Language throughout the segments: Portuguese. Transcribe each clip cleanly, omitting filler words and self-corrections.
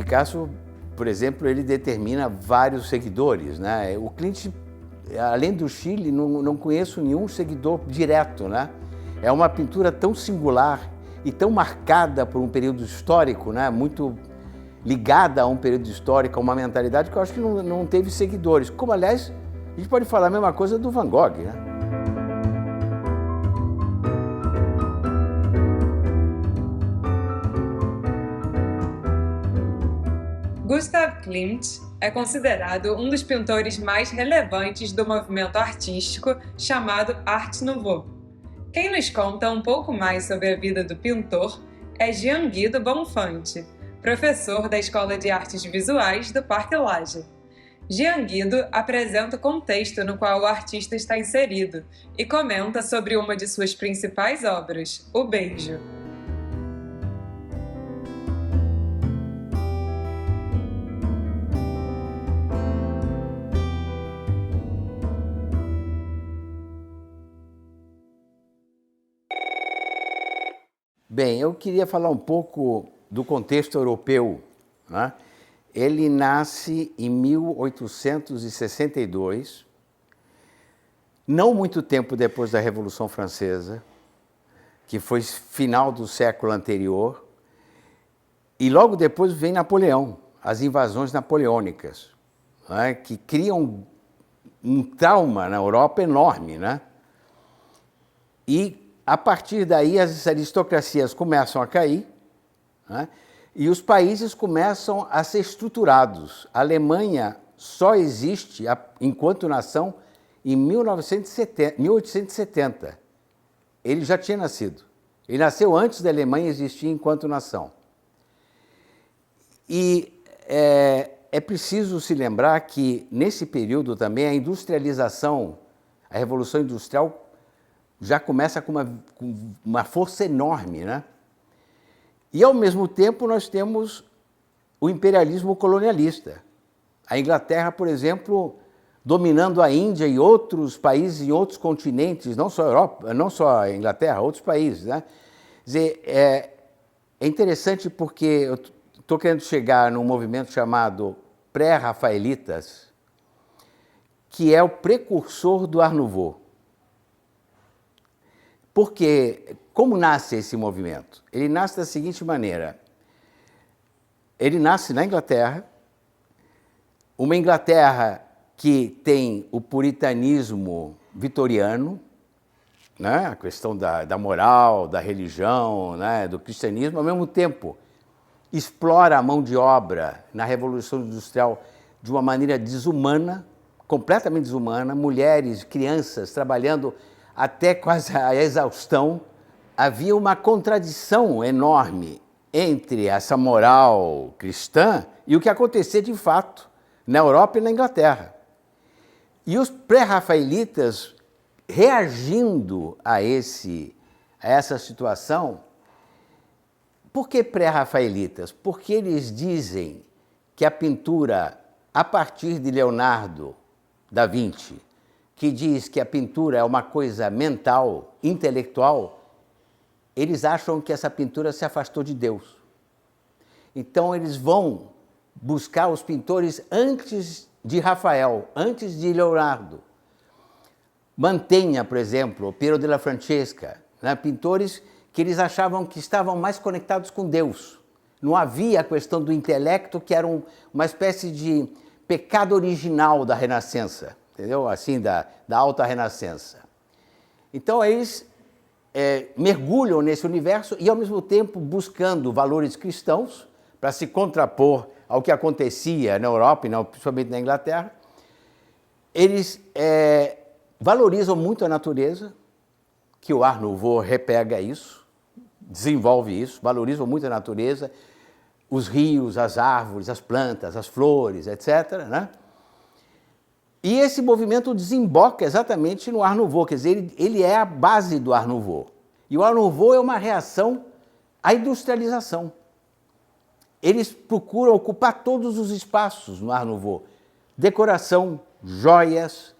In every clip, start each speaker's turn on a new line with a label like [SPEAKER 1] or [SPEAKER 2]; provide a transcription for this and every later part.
[SPEAKER 1] Picasso, por exemplo, ele determina vários seguidores, né? O Klimt, além do Chile, não conheço nenhum seguidor direto, né? É uma pintura tão singular e tão marcada por um período histórico, né? Muito ligada a um período histórico, a uma mentalidade que eu acho que não teve seguidores. Como, aliás, a gente pode falar a mesma coisa do Van Gogh, né?
[SPEAKER 2] Gustav Klimt é considerado um dos pintores mais relevantes do movimento artístico chamado Art Nouveau. Quem nos conta um pouco mais sobre a vida do pintor é Jean Guido Bonfante, professor da Escola de Artes Visuais do Parque Lage. Jean Guido apresenta o contexto no qual o artista está inserido e comenta sobre uma de suas principais obras, O Beijo.
[SPEAKER 1] Bem, eu queria falar um pouco do contexto europeu, né? Ele nasce em 1862, não muito tempo depois da Revolução Francesa, que foi final do século anterior, e logo depois vem Napoleão, as invasões napoleônicas, né? Que criam um trauma na Europa enorme, né? E a partir daí, as aristocracias começam a cair, né? E os países começam a ser estruturados. A Alemanha só existe enquanto nação em 1870. Ele já tinha nascido. Ele nasceu antes da Alemanha existir enquanto nação. E é preciso se lembrar que, nesse período também, a industrialização, a Revolução Industrial, já começa com uma força enorme, né? E, ao mesmo tempo, nós temos o imperialismo colonialista. A Inglaterra, por exemplo, dominando a Índia e outros países e outros continentes, não só a Europa, não só a Inglaterra, outros países, né? Quer dizer, é interessante porque eu estou querendo chegar num movimento chamado pré-rafaelitas, que é o precursor do Art Nouveau. Porque, como nasce esse movimento? Ele nasce da seguinte maneira. Ele nasce na Inglaterra, uma Inglaterra que tem o puritanismo vitoriano, né? A questão da moral, da religião, né? Do cristianismo, ao mesmo tempo explora a mão de obra na Revolução Industrial de uma maneira desumana, completamente desumana, mulheres, crianças trabalhando até quase a exaustão. Havia uma contradição enorme entre essa moral cristã e o que acontecia de fato na Europa e na Inglaterra. E os pré-rafaelitas, reagindo a essa situação, por que pré-rafaelitas? Porque eles dizem que a pintura, a partir de Leonardo da Vinci, que diz que a pintura é uma coisa mental, intelectual, eles acham que essa pintura se afastou de Deus. Então, eles vão buscar os pintores antes de Rafael, antes de Leonardo. Mantegna, por exemplo, Piero della Francesca, né? Pintores que eles achavam que estavam mais conectados com Deus. Não havia a questão do intelecto, que era uma espécie de pecado original da Renascença. Entendeu? Assim, da alta renascença. Então, eles mergulham nesse universo e, ao mesmo tempo, buscando valores cristãos para se contrapor ao que acontecia na Europa, e principalmente na Inglaterra. Eles valorizam muito a natureza, que o Art Nouveau repega isso, desenvolve isso, valorizam muito a natureza, os rios, as árvores, as plantas, as flores, etc., né? E esse movimento desemboca exatamente no Art Nouveau, quer dizer, ele é a base do Art Nouveau. E o Art Nouveau é uma reação à industrialização. Eles procuram ocupar todos os espaços no Art Nouveau. Decoração, joias,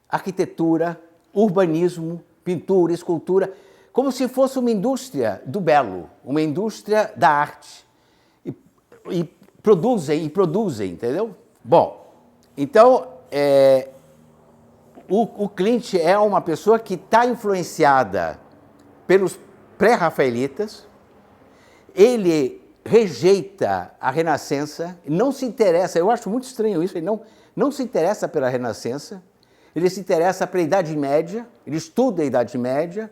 [SPEAKER 1] arquitetura, urbanismo, pintura, escultura, como se fosse uma indústria do belo, uma indústria da arte. E produzem, entendeu? Bom, então, o Klimt é uma pessoa que está influenciada pelos pré-rafaelitas, ele rejeita a Renascença, não se interessa, eu acho muito estranho isso, ele não se interessa pela Renascença, ele se interessa pela Idade Média, ele estuda a Idade Média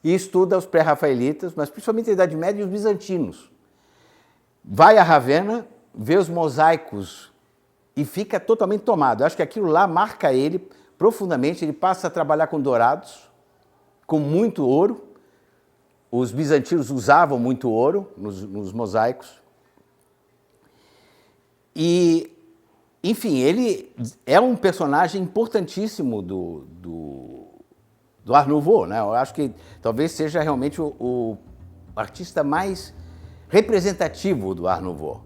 [SPEAKER 1] e estuda os pré-rafaelitas, mas principalmente a Idade Média e os bizantinos. Vai a Ravenna, vê os mosaicos e fica totalmente tomado. Eu acho que aquilo lá marca ele profundamente, ele passa a trabalhar com dourados, com muito ouro. Os bizantinos usavam muito ouro nos mosaicos. E, enfim, ele é um personagem importantíssimo do Art Nouveau, né? Eu acho que talvez seja realmente o artista mais representativo do Art Nouveau.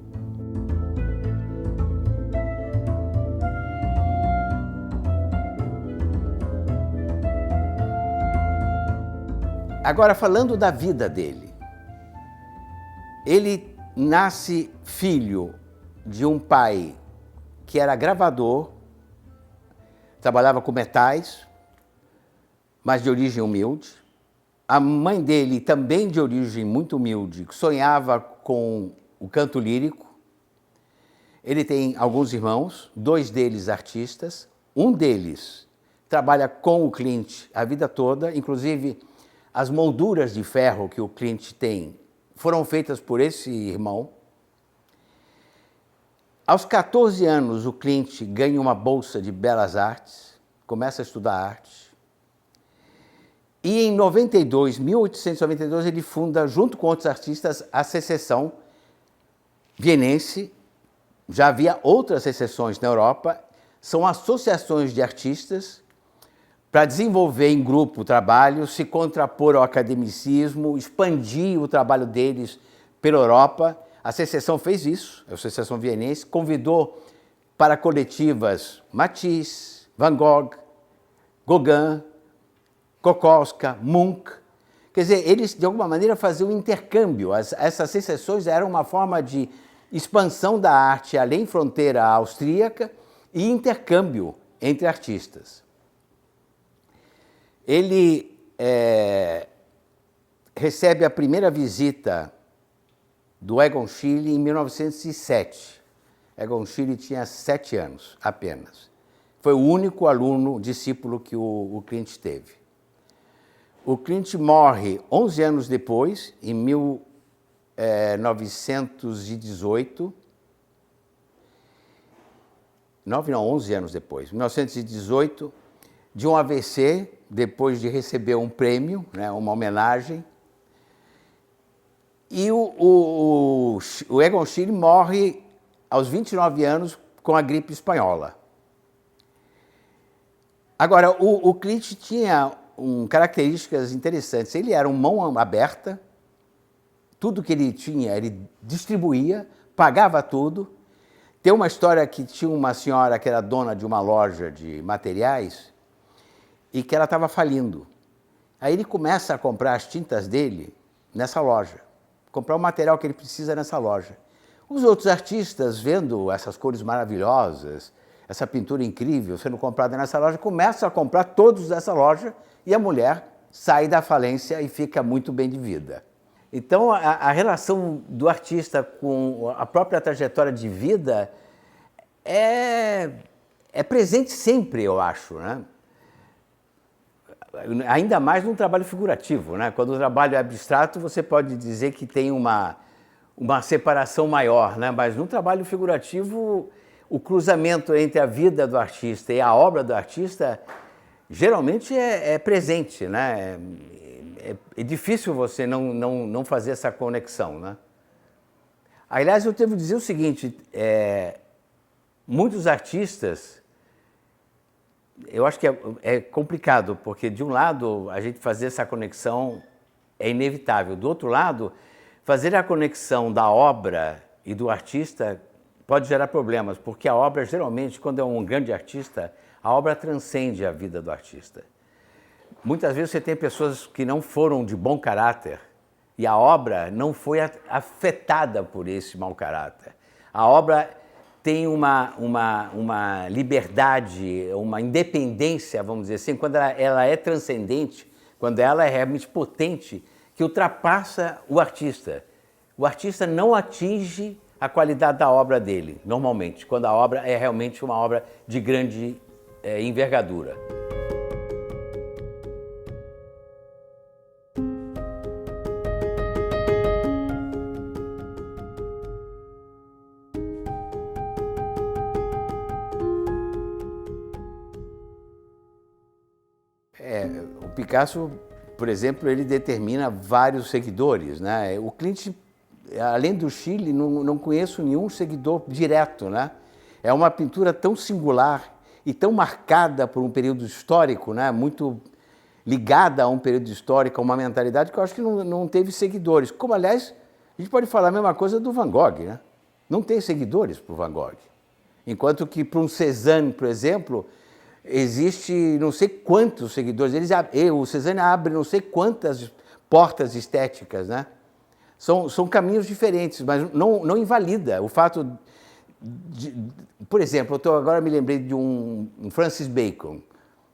[SPEAKER 1] Agora, falando da vida dele, ele nasce filho de um pai que era gravador, trabalhava com metais, mas de origem humilde. A mãe dele, também de origem muito humilde, sonhava com o canto lírico. Ele tem alguns irmãos, 2 deles artistas. Um deles trabalha com o Klimt a vida toda, inclusive as molduras de ferro que o Klimt tem foram feitas por esse irmão. Aos 14 anos, o Klimt ganha uma bolsa de belas artes, começa a estudar arte. E em 1892, ele funda, junto com outros artistas, a Secessão Vienense. Já havia outras secessões na Europa, são associações de artistas para desenvolver em grupo o trabalho, se contrapor ao academicismo, expandir o trabalho deles pela Europa. A Secessão fez isso, a Secessão Vienense, convidou para coletivas Matisse, Van Gogh, Gauguin, Kokoschka, Munch. Quer dizer, eles de alguma maneira faziam um intercâmbio. Essas secessões eram uma forma de expansão da arte além fronteira austríaca e intercâmbio entre artistas. Ele recebe a primeira visita do Egon Schiele em 1907. Egon Schiele tinha 7 anos apenas. Foi o único aluno, discípulo que o Klimt teve. O Klimt morre 11 anos depois, em 1918. 11 anos depois, 1918, de um AVC, depois de receber um prêmio, né, uma homenagem. E o Egon Schiele morre aos 29 anos com a gripe espanhola. Agora, o Klimt tinha características interessantes. Ele era um mão aberta, tudo que ele tinha, ele distribuía, pagava tudo. Tem uma história que tinha uma senhora que era dona de uma loja de materiais e que ela estava falindo. Aí ele começa a comprar as tintas dele nessa loja, comprar o material que ele precisa nessa loja. Os outros artistas, vendo essas cores maravilhosas, essa pintura incrível sendo comprada nessa loja, começam a comprar todos dessa loja e a mulher sai da falência e fica muito bem de vida. Então, a relação do artista com a própria trajetória de vida é presente sempre, eu acho, né? Ainda mais num trabalho figurativo, né? Quando o trabalho é abstrato, você pode dizer que tem uma separação maior, né? Mas no trabalho figurativo, o cruzamento entre a vida do artista e a obra do artista geralmente é presente, né? É difícil você não fazer essa conexão, né? Aliás, eu devo dizer o seguinte, muitos artistas, eu acho que é complicado, porque de um lado a gente fazer essa conexão é inevitável, do outro lado, fazer a conexão da obra e do artista pode gerar problemas, porque a obra geralmente, quando é um grande artista, a obra transcende a vida do artista. Muitas vezes você tem pessoas que não foram de bom caráter e a obra não foi afetada por esse mau caráter. A obra tem uma liberdade, uma independência, vamos dizer assim, quando ela é transcendente, quando ela é realmente potente, que ultrapassa o artista. O artista não atinge a qualidade da obra dele, normalmente, quando a obra é realmente uma obra de grande envergadura. O Picasso, por exemplo, ele determina vários seguidores, né? O Klimt, além do Chile, não conheço nenhum seguidor direto, né? É uma pintura tão singular e tão marcada por um período histórico, né? Muito ligada a um período histórico, a uma mentalidade que eu acho que não teve seguidores. Como, aliás, a gente pode falar a mesma coisa do Van Gogh, né? Não tem seguidores para o Van Gogh. Enquanto que para um Cézanne, por exemplo, existe não sei quantos seguidores. O Cézanne abre não sei quantas portas estéticas, né? São caminhos diferentes, mas não invalida o fato de... Por exemplo, agora me lembrei de um Francis Bacon.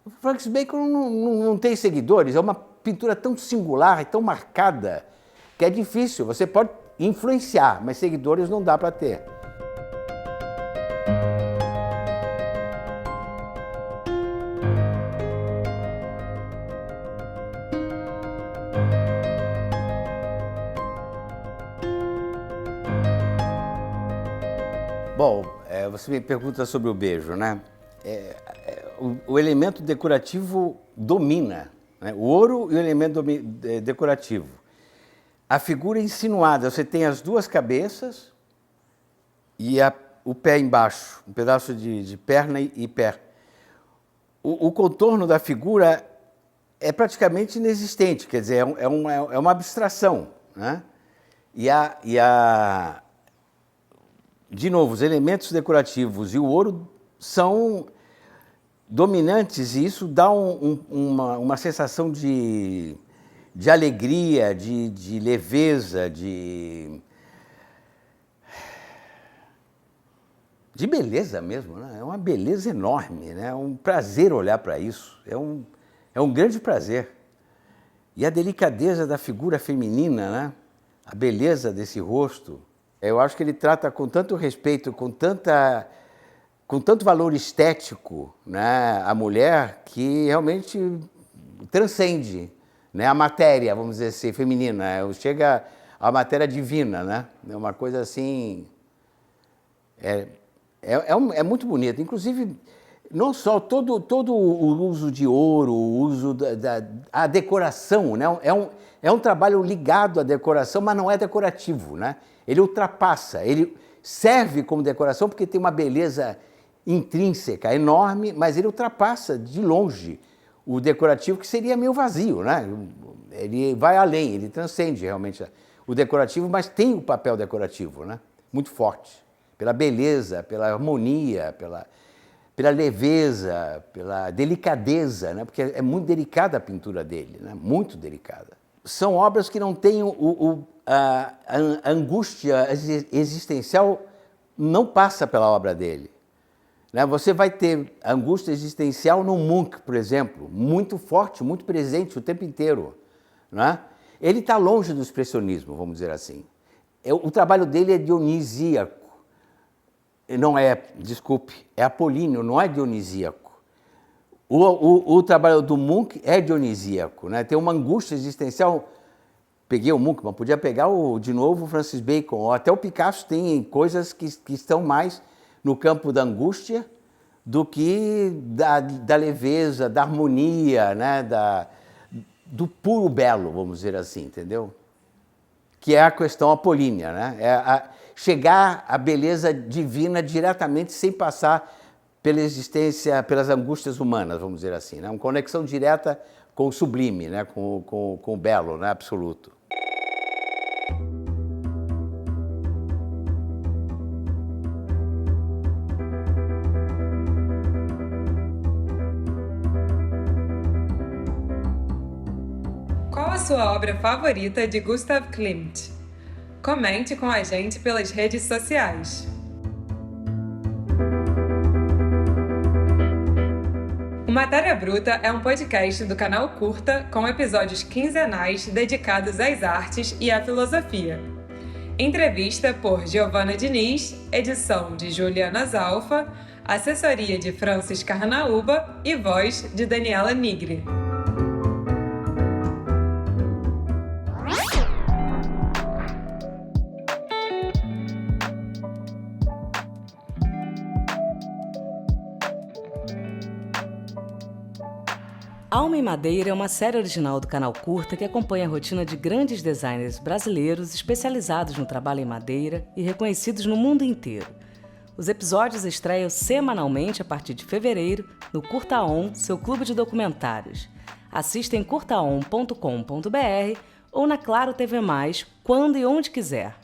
[SPEAKER 1] O Francis Bacon não tem seguidores, é uma pintura tão singular e tão marcada que é difícil. Você pode influenciar, mas seguidores não dá para ter. Bom, você me pergunta sobre o beijo, né? O elemento decorativo domina, né? O ouro e o elemento decorativo. A figura insinuada, você tem as duas cabeças e o pé embaixo, um pedaço de perna e pé. O contorno da figura é praticamente inexistente, quer dizer, é uma abstração, né? De novo, os elementos decorativos e o ouro são dominantes e isso dá uma sensação de alegria, de leveza, de beleza mesmo, né? É uma beleza enorme, né? É um prazer olhar para isso, é um grande prazer. E a delicadeza da figura feminina, né? A beleza desse rosto. Eu acho que ele trata com tanto respeito, com tanto valor estético, né, a mulher, que realmente transcende, né, a matéria, vamos dizer assim, feminina. Chega à matéria divina, né? É uma coisa assim... É muito bonito. Inclusive, não só todo o uso de ouro, o uso a decoração, né? É um trabalho ligado à decoração, mas não é decorativo, né? Ele ultrapassa, ele serve como decoração porque tem uma beleza intrínseca enorme, mas ele ultrapassa de longe o decorativo, que seria meio vazio, né? Ele vai além, ele transcende realmente o decorativo, mas tem o papel decorativo, né? Muito forte, pela beleza, pela harmonia, pela leveza, pela delicadeza, né? Porque é muito delicada a pintura dele, né? Muito delicada. São obras que não têm a angústia existencial, não passa pela obra dele, né? Você vai ter angústia existencial no Munch, por exemplo, muito forte, muito presente o tempo inteiro, né? Ele está longe do expressionismo, vamos dizer assim. O trabalho dele é dionisíaco. Não é, desculpe, é apolíneo, não é dionisíaco. O trabalho do Munch é dionisíaco, né? Tem uma angústia existencial. Peguei o Munch, mas podia pegar de novo o Francis Bacon, ou até o Picasso tem coisas que estão mais no campo da angústia do que da leveza, da harmonia, né? Do puro belo, vamos dizer assim, entendeu? Que é a questão apolínea, né? Chegar à beleza divina diretamente, sem passar pela existência, pelas angústias humanas, vamos dizer assim, né? Uma conexão direta com o sublime, né? com o belo, né? Absoluto.
[SPEAKER 2] Qual a sua obra favorita de Gustav Klimt? Comente com a gente pelas redes sociais. O Matéria Bruta é um podcast do canal Curta com episódios quinzenais dedicados às artes e à filosofia. Entrevista por Giovana Diniz, edição de Juliana Zalfa, assessoria de Francis Carnaúba e voz de Daniela Nigri.
[SPEAKER 3] Alma em Madeira é uma série original do canal Curta que acompanha a rotina de grandes designers brasileiros especializados no trabalho em madeira e reconhecidos no mundo inteiro. Os episódios estreiam semanalmente a partir de fevereiro no Curta On, seu clube de documentários. Assista em curtaon.com.br ou na Claro TV+, quando e onde quiser.